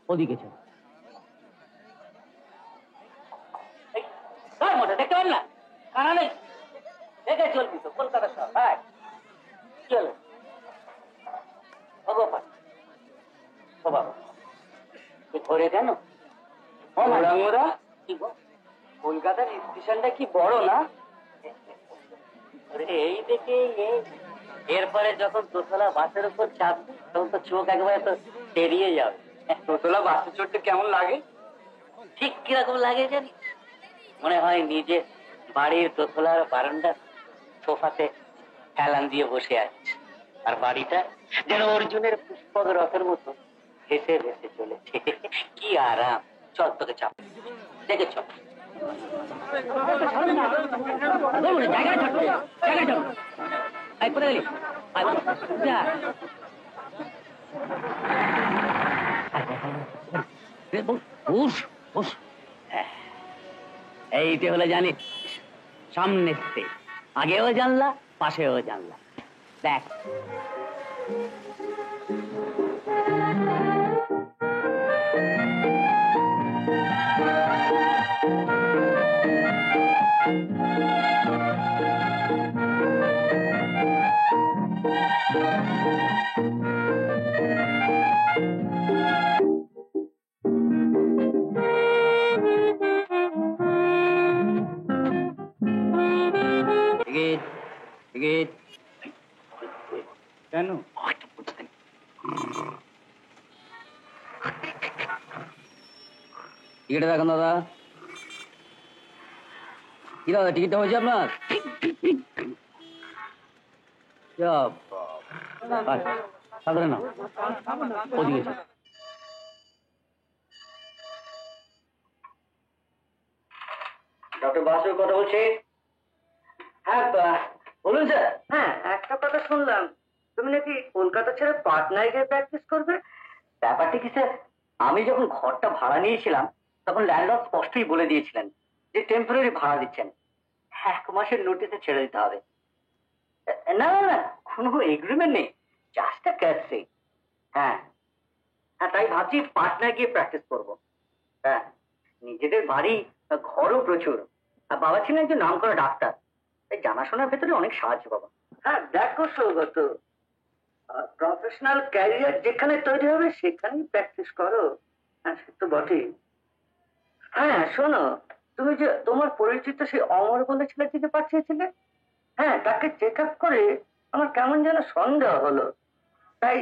ওদিকে চল। দেখতে পারেন না, কানা নেই, দেখে চলবি তো কলকাতা শহর। হ্যাঁ কি হলো? ও বাবা, ও বাবা, ঘরে কেন? রাঙ্গদা, কি গো, কলকাতার স্টেশনটা কি বড় না? এই দেখে এরপরে যখন দোতলা বাসের উপর চাপবি তখন তো চোখ একবারে তো বেরিয়ে যাবে। দোতলা বাসে চড়তে কেমন লাগে? ঠিক কিরকম লাগে জানি, মনে হয় নিজে বাড়ির দোতলার বারান্দার সোফাতে হেলান দিয়ে বসে আছে, আর বাড়িটা যেন অর্জুনের পুষ্পক রথের মতো ভেসে ভেসে চলেছে। কি আরাম। চল তোকে চাপ দেখে চল। এইটা হলে জানিস সামনে আগেও জানলা পাশেও জানলা। দেখ কেন টিকিটটা দেখুন দাদা। কি দাদা টিকিটটা হয়েছে আপনার? সাধারণ ওদিকে ডক্টর বাসুর কথা বলছি। হ্যাঁ বলুন স্যার। হ্যাঁ একটা কথা শুনলাম, তুমি নাকি কলকাতা ছেড়ে পাটনায় গিয়ে প্র্যাকটিস করবে। ব্যাপারটা কি স্যার, আমি যখন ঘরটা ভাড়া নিয়েছিলাম তখন ল্যান্ডলর্ড স্পষ্টই বলে দিয়েছিলেন যে টেম্পোরারি ভাড়া দিচ্ছেন, 1 মাসের নোটিসে ছেড়ে দিতে হবে। না না না, কোনো এগ্রিমেন্ট নেই, জাস্ট আ ক্যাটসি। হ্যাঁ হ্যাঁ, তাই ভাবছি পাটনায় গিয়ে প্র্যাকটিস করবো। হ্যাঁ, নিজেদের বাড়ি, ঘরও প্রচুর, আর বাবা ছিলেন একজন নাম করা ডাক্তার, তাই জানাশোনার ভেতরে অনেক সাহায্য পাবো। হ্যাঁ দেখো সৌগত, প্রফেশনাল ক্যারিয়ার যেখানে তৈরি হবে সেখানেই প্র্যাকটিস করো। হ্যাঁ সে তো বটেই। হ্যাঁ শোনো, তুমি যে তোমার পরিচিত সেই অমর বলে ছেলেটিকে পাঠিয়েছিলে, হ্যাঁ তাকে চেক আপ করে আমার কেমন যেন সন্দেহ হলো, তাই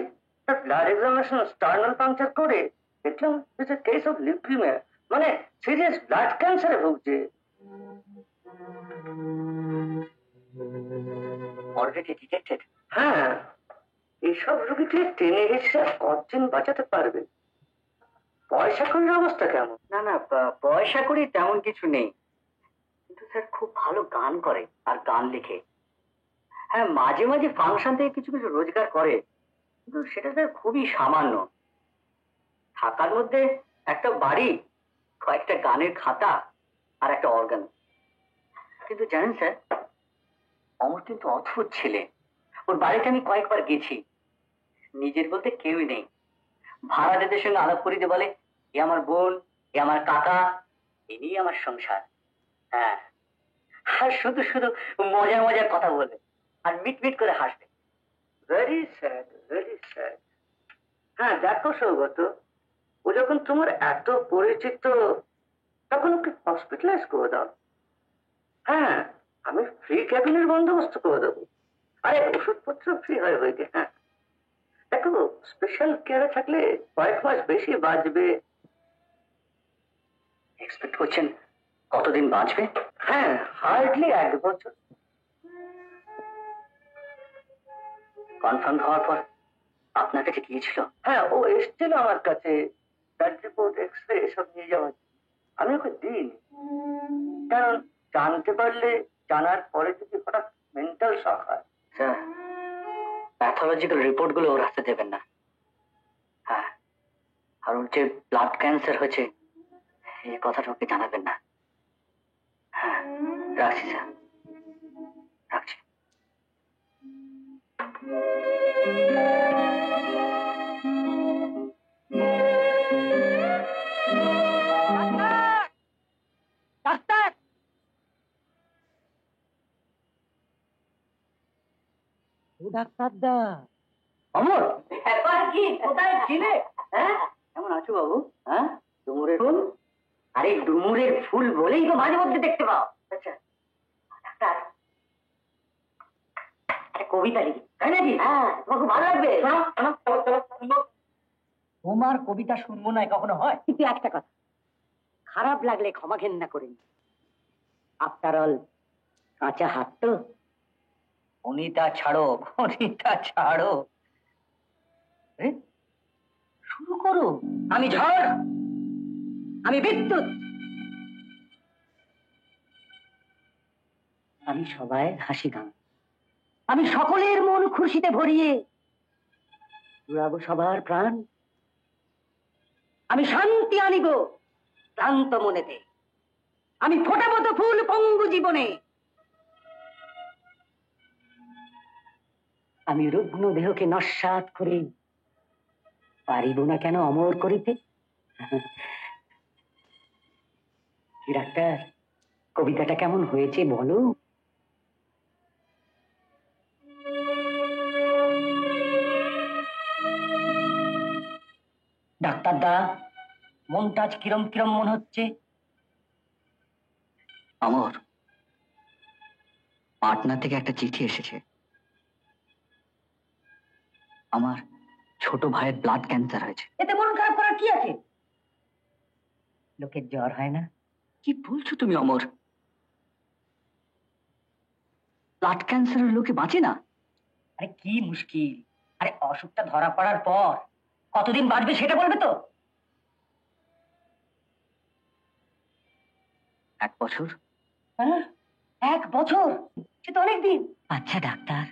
তার ব্লাড এক্সামিনেশন স্টার্নাল পাংচার করে দেখলাম it's a case of leukaemia, মানে সিরিয়াস ব্লাড ক্যান্সারে ভুগছে। Already detected. হ্যাঁ, এইসব রোগীকে টেনে হেসে কতদিন বাঁচাতে পারবে? পয়সা কড়ির অবস্থা কেমন? না না, পয়সা কড়ি তেমন কিছু নেই, কিন্তু স্যার খুব ভালো গান করে আর গান লিখে। হ্যাঁ মাঝে মাঝে ফাংশন থেকে কিছু কিছু রোজগার করে, কিন্তু সেটা স্যার খুবই সামান্য। থাকার মধ্যে একটা বাড়ি, কয়েকটা গানের খাতা আর একটা অর্গান। কিন্তু জানেন স্যার, অমর কিন্তু অদ্ভুত ছেলে। ওর বাড়িতে আমি কয়েকবার গেছি, নিজের বলতে কেউই নেই। ভাড়াটেদের সঙ্গে আলাপ করিতে বলে এ আমার বোন, এ আমার কাকা, এ নিয়ে আমার সংসার। হ্যাঁ, আর শুধু শুধু মজার মজার কথা বলবে আর মিট মিট করে হাসবে। Very sad, very sad. হ্যাঁ দেখো সৌগত, ও যখন তোমার এত পরিচিত তখন ওকে হসপিটালাইজ করে দাও। হ্যাঁ আমি ফ্রি ক্যাবিনের বন্দোবস্ত করে দেবো, আরে ওষুধপত্র ফ্রি হয় বইকে। হ্যাঁ দেখো, স্পেশাল কেয়ারে থাকলে কয়েক মাস বেশি বাঁচবে। এক্সপেক্ট করছেন কতদিন বাঁচবে? হ্যাঁ হার্ডলি 1 বছর। কনফার্ম হওয়ার পর আপনার কাছে গিয়েছিল? হ্যাঁ ও এসেছিল আমার কাছে, ব্লাড রিপোর্ট, এক্সরে এসব নিয়ে যাওয়ার। আমি ওকে দিইনি, কারণ জানতে পারলে, জানার পরে যদি হঠাৎ মেন্টাল শক হয়। স্যার প্যাথোলজিক্যাল রিপোর্ট গুলো ওর হাতে দেবেন না। হ্যাঁ, আর ওর যে ব্লাড ক্যান্সার হয়েছে এই কথাটা ওকে জানাবেন না। হ্যাঁ রাখছি স্যার, রাখছি। ডাক্তার দা অমর, ব্যাপার কি? কোথায় ছিলে? হ্যাঁ, কেমন আছো বাবু? হ্যাঁ, ডুমুরের ফুল? আরে ডুমুরের ফুল বলেই তো মাঝে মধ্যে দেখতে পাও। আচ্ছা ডাক্তার, একটা কবিতা লিখি, তাই নাকি? হ্যাঁ, তোমার খুব ভালো লাগবে। শোনো শোনো, চলো চলো শুনবো। তোমার কবিতা শুনবো না কখনো হয়? কিন্তু একটা কথা, খারাপ লাগলে ক্ষমা ঘেন্না করেন। আফটার অল কাঁচা হাত তো। অনিতা ছাড়ো, অনিতা ছাড়ো, শুরু করো। আমি ঝড়, আমি বিদ্যুৎ, আমি সবাই হাসি গান, আমি সকলের মন খুশিতে ভরিয়ে জুড়াবো সবার প্রাণ। আমি শান্তি আনিব ক্লান্ত মনেতে, আমি ফোটাবো তো ফুল পঙ্গু জীবনে। আমি রুগ্ন দেহকে নস্যাৎ করে পারিব না কেন অমর করিতে? ডাক্তার, কবিতাটা কেমন হয়েছে বলো? ডাক্তার দা, মনটা আজ কিরম কিরম মনে হচ্ছে? অমর, পাটনা থেকে একটা চিঠি এসেছে। আমার ছোট ভাইয়ের ব্লাড ক্যান্সার হয়েছে। এতে মন খারাপ করার কি আছে? লোকের জ্বর হয় না? কি বলছো তুমি অমর? ব্লাড ক্যান্সারের লোকে বাঁচে না। আরে কি মুশকিল! আরে অসুখটা ধরা পড়ার পর কতদিন বাঁচবে সেটা বলবে তো? 1 বছর। হ্যাঁ, 1 বছর? সে তো অনেকদিন। আচ্ছা ডাক্তার,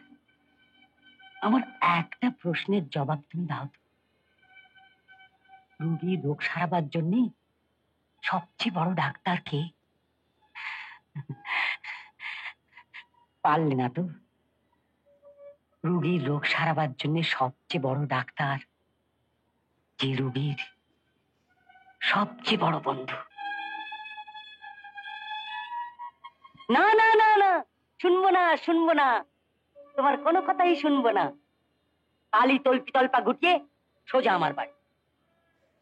আমার একটা প্রশ্নের জবাব তুমি দাও তো। রোগীর রোগ সারাবার জন্য সবচেয়ে বড় ডাক্তার কে? পারলে না তো? রোগীর রোগ সারাবার জন্য সবচেয়ে বড় ডাক্তার যে রোগীর সবচেয়ে বড় বন্ধু। না না না না, শুনবো না শুনবো না, তোমার কোনো কথাই শুনবো না। কালি তল্পি তল্পা গুটিয়ে সোজা আমার বাড়ি।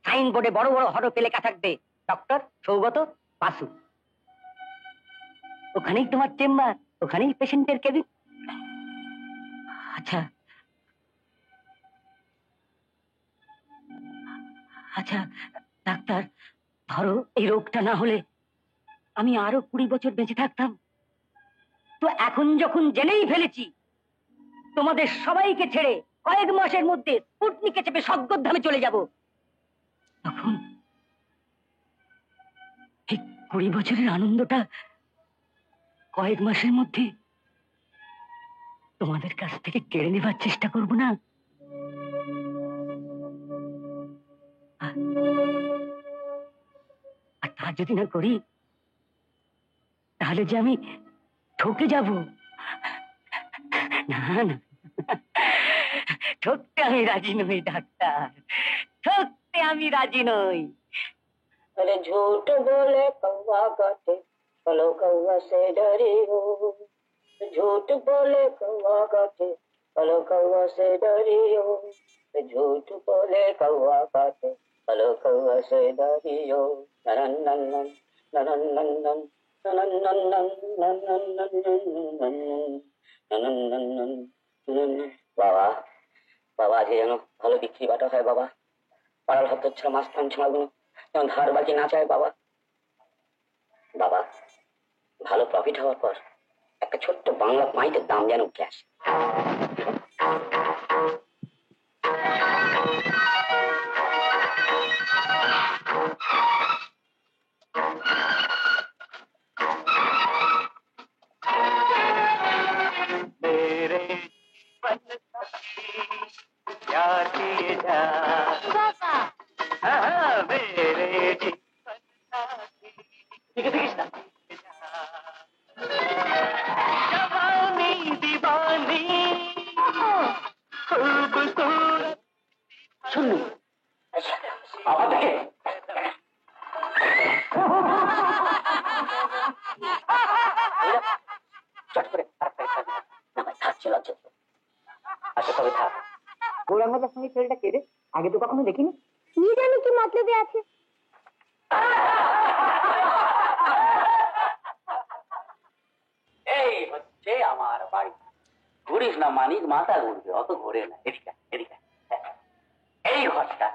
সাইনবোর্ডে বড় বড় হরফে লেখা থাকবে, ডক্টর সৌগত বাসু। ওখানেই তোমার চেম্বার, ওখানেই পেশেন্টের কেবিন। আচ্ছা আচ্ছা ডাক্তার, ধরো এই রোগটা না হলে আমি আরো 20 বছর বেঁচে থাকতাম। তো এখন যখন জেনেই ফেলেছি তোমাদের সবাইকে ছেড়ে কয়েক মাসের মধ্যে স্পুটনিকে চেপে স্বর্গধামে চলে যাব, তখন এই 20 বছরের আনন্দটা কয়েক মাসের মধ্যে তোমাদের কাছ থেকে কেড়ে নেবার চেষ্টা করব না? আর তা যদি না করি, তাহলে যে আমি ঠকে যাব। না না, ঠকতে আমি রাজি নই ডাক্তার, ঠকতে আমি রাজি নই। अरे झूठ बोले कौवा काटे, बोलो कौवा से डरी हो। झूठ बोले कौवा काटे, बोलो कौवा से डरी हो। झूठ बोले कौवा काटे, बोलो कौवा से डरी हो। ननन ननन ननन ननन ननन ननन ननन ननन ननन ननन। বাবা, বাবা আজকে যেন ভালো বিক্রি বাটা হয় বাবা। পাড়ার হতচ্ছাড়া মাস্তান ছেলেগুলো যেন ধার বাকি না চায় বাবা। বাবা, ভালো প্রফিট হওয়ার পর একটা ছোট্ট বাংলা পাইটের দাম যেন উঠে আসে। চট করে মজার সঙ্গে ছেলেটা কে রে? আগে তো কখনো দেখিনি। কি জানি কি মতলবে আছে। এই হচ্ছে আমার বাড়ি। ঘুরিস না মানিক, মাথা ঘুরবে, অত ঘুরে না। এদিকে এদিকে। এই ঘরটা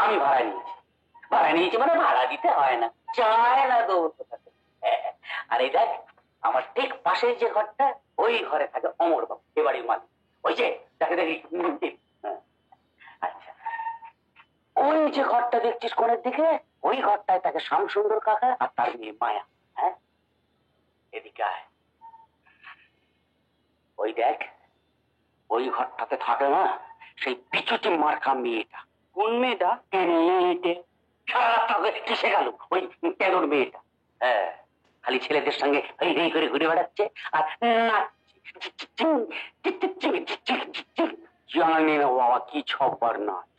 আমি ভাড়া নিয়েছি। ভাড়া নিয়েছি মানে ভাড়া দিতে হয় না, চায় না দৌড়তে থাকে। আর এই দেখ, আমার ঠিক পাশে যে ঘরটা, ওই ঘরে থাকে অমর বাবু, এ বাড়ির মালিক। ওই যে দেখে দেখি। আচ্ছা, ওই যে ঘরটা দেখছিস কোণের দিকে, ওই ঘরটায় থাকে শ্যামসুন্দর কাকা আর তার মেয়ে মায়া। হ্যাঁ, এদিকে আয়। ওই দেখ, ওই ঘরটাতে থাকে না সেই পিছুটি মার্কা মেয়েটা। কোন মেয়েটা? সারা রাস্তা কিসে গেল ওই তেলোর মেয়েটা। হ্যাঁ, খালি ছেলেদের সঙ্গে এই এই করে ঘুরে বেড়াচ্ছে আর জানি না বাবা কি ছব্বার নাচ।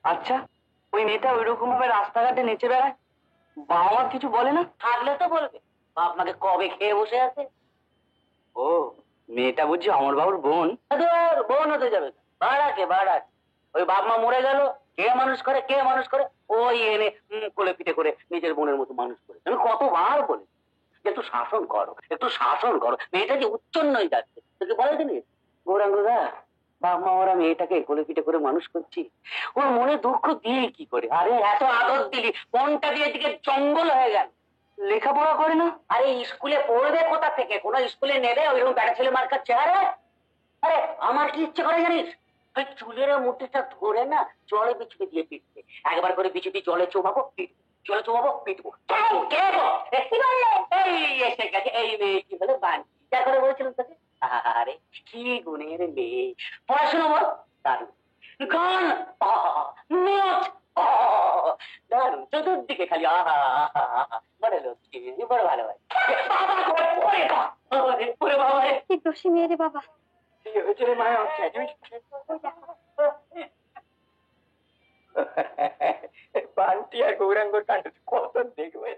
আচ্ছা, ওই মেয়েটা ওইরকম ভাবে রাস্তাঘাটে নেচে বেড়ায়, বাবা মা কিছু বলে না? থাকলে তো বলবে, আপনাকে কবে খেয়ে বসে আছে। ও, মেয়েটা বুঝছি অমরবাবুর বোন? বোন হতে যাবে, ভাড়াকে ভাড়াকে। ওই বাপ মা মরে গেল, কে মানুষ করে কে মানুষ করে, ওই এনে কোলে পিঠে করে নিজের বোনের মতো মানুষ করে। আমি কতবার বলি একটু শাসন করো, একটু শাসন করো। মেয়েটা যে উচ্ছন্ন হয়ে যাচ্ছে, তোকে বলে দিনি গৌরাঙ্গদা, বাপ মা ওরা মেয়েটাকে কোলে পিঠে করে মানুষ করছি, ওর মনে দুঃখ দিয়ে কি করে? আরে এত আদর দিলি, মনটা দিয়ে দিকে জঙ্গল হয়ে গেল। লেখাপড়া করে না? আরে স্কুলে পড়বে কোথা থেকে? কোন স্কুলে নেবে ওইরকম বেড়া ছেলে মার্কার চেহারা? আরে আমার কি ইচ্ছে করে জানিস, ওই চুলের মুঠিটা ধরে না জলে বিছুটি দিয়ে পিটবে, একবার করে বিছুটি জলে চোবাবো পিটবো, জলে চোবাবো পিটবো। এই এসে গেছে এই মেয়েটি হলো বান্টি, যা করে বলেছিলাম তোকে। আরে কি গুণের মেয়ে, পড়াশোনা বল দারুণ, গান নাচ দারুণ, চতুর্দিকে খালি আহা বড় লক্ষ্মী, বড় ভালোবাসি। কি দোষী মেয়ে রে বাবা। বান্টি আর গৌরাঙ্গর কাণ্ড কত দেখবে।